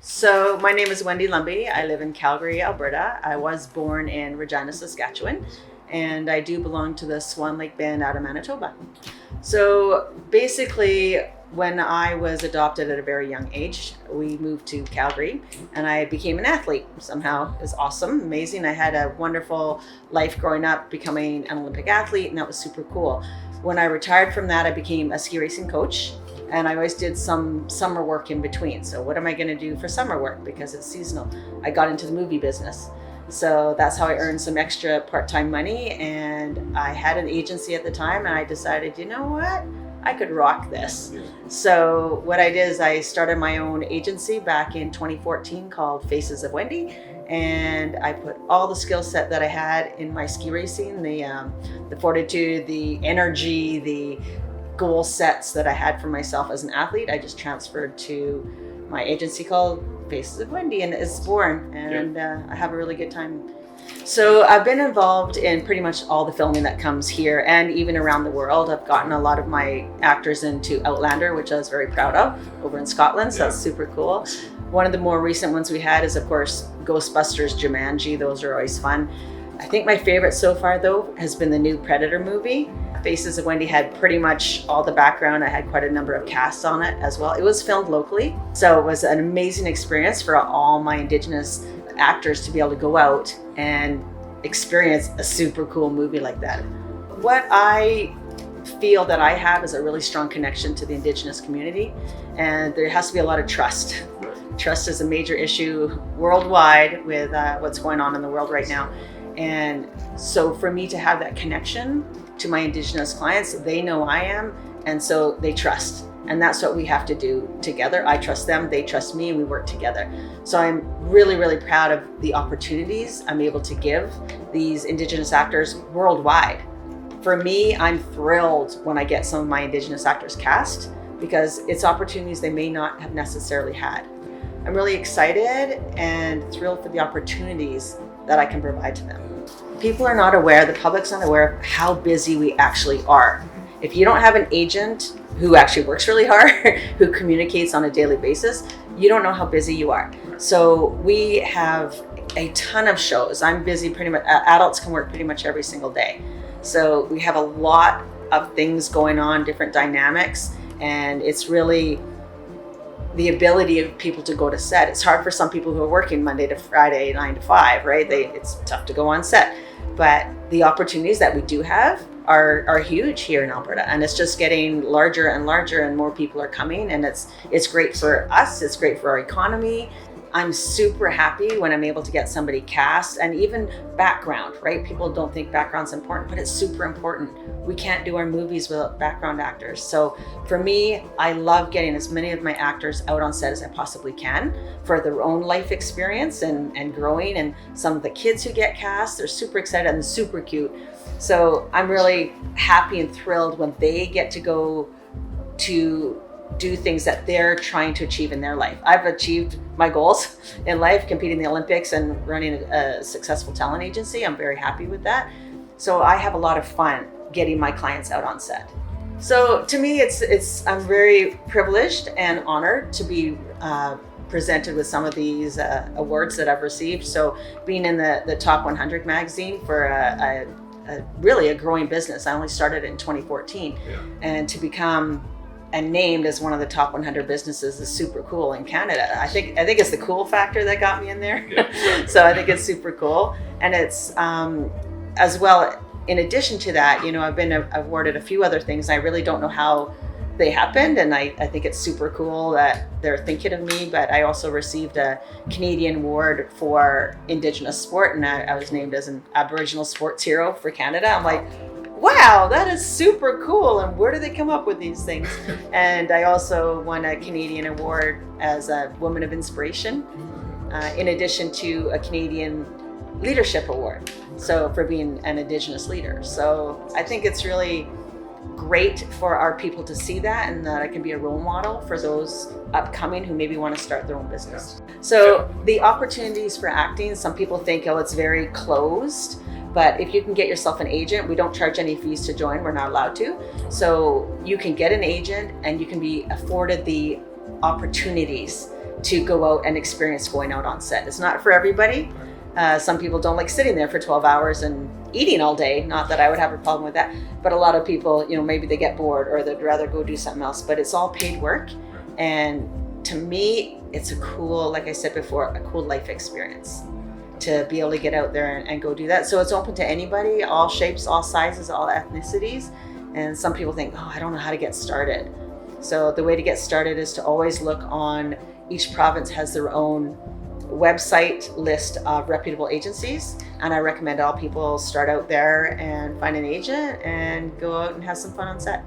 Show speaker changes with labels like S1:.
S1: So my name is Wendy Lumby. I live in Calgary, Alberta. I was born in Regina, Saskatchewan, and I do belong to the Swan Lake Band out of Manitoba. So basically, when I was adopted at a very young age, we moved to Calgary and I became an athlete. Somehow it was awesome, amazing. I had a wonderful life growing up, becoming an Olympic athlete, and that was super cool. When I retired from that, I became a ski racing coach, and I always did some summer work in between. So what am I going to do for summer work, because it's seasonal? I got into the movie business. So that's how I earned some extra part-time money, and I had an agency at the time, and I decided, you know what? I could rock this. So what I did is I started my own agency back in 2014 called Faces of Wendy, and I put all the skill set that I had in my ski racing, the fortitude, the energy, the goal sets that I had for myself as an athlete. I just transferred to my agency called Faces of Wendy, and it's born, and I have a really good time. So I've been involved in pretty much all the filming that comes here and even around the world. I've gotten a lot of my actors into Outlander, which I was very proud of, over in Scotland, so that's super cool. One of the more recent ones we had is, of course, Ghostbusters, Jumanji. Those are always fun. I think my favorite so far, though, has been the new Predator movie. Faces of Wendy had pretty much all the background. I had quite a number of casts on it as well. It was filmed locally, so it was an amazing experience for all my indigenous actors to be able to go out and experience a super cool movie like that. What I feel that I have is a really strong connection to the indigenous community, and there has to be a lot of trust. Trust is a major issue worldwide with what's going on in the world right now. And so for me to have that connection to my indigenous clients, they know I am, and so they trust. And that's what we have to do together. I trust them, they trust me, and we work together. So I'm really, really proud of the opportunities I'm able to give these indigenous actors worldwide. For me, I'm thrilled when I get some of my indigenous actors cast, because it's opportunities they may not have necessarily had. I'm really excited and thrilled for the opportunities that I can provide to them. People are not aware, the public's not aware of how busy we actually are. If you don't have an agent who actually works really hard, who communicates on a daily basis, you don't know how busy you are. So we have a ton of shows. I'm busy pretty much, adults can work pretty much every single day. So we have a lot of things going on, different dynamics, and it's really the ability of people to go to set. It's hard for some people who are working Monday to Friday, 9 to 5, right? It's tough to go on set. But the opportunities that we do have are huge here in Alberta, and it's just getting larger and larger, and more people are coming, and it's great for us, it's great for our economy. I'm super happy when I'm able to get somebody cast, and even background, right? People don't think background's important, but it's super important. We can't do our movies without background actors. So for me, I love getting as many of my actors out on set as I possibly can for their own life experience and growing. And some of the kids who get cast, they're super excited and super cute. So I'm really happy and thrilled when they get to go to do things that they're trying to achieve in their life. I've achieved my goals in life, competing in the Olympics and running a successful talent agency. I'm very happy with that. So I have a lot of fun getting my clients out on set. So to me, I'm very privileged and honored to be presented with some of these awards that I've received. So being in the top 100 magazine for really a growing business. I only started in 2014, and to become and named as one of the top 100 businesses is super cool in Canada. I think it's the cool factor that got me in there. So I think it's super cool. And it's as well, in addition to that, I've been awarded a few other things. I really don't know how they happened, and I think it's super cool that they're thinking of me. But I also received a Canadian award for Indigenous sport, and I was named as an Aboriginal sports hero for Canada. I'm like, wow, that is super cool, and where do they come up with these things? And I also won a Canadian award as a Woman of Inspiration, in addition to a Canadian Leadership Award, so for being an Indigenous leader. So I think it's really great for our people to see that, and that I can be a role model for those upcoming who maybe want to start their own business. So the opportunities for acting, some people think, it's very closed. But if you can get yourself an agent, we don't charge any fees to join. We're not allowed to. So you can get an agent and you can be afforded the opportunities to go out and experience going out on set. It's not for everybody. Some people don't like sitting there for 12 hours and eating all day. Not that I would have a problem with that, but a lot of people, maybe they get bored or they'd rather go do something else, but it's all paid work. And to me, it's a cool, like I said before, a cool life experience to be able to get out there and go do that. So it's open to anybody, all shapes, all sizes, all ethnicities. And some people think, oh, I don't know how to get started. So the way to get started is to always look on, each province has their own website list of reputable agencies. And I recommend all people start out there and find an agent and go out and have some fun on set.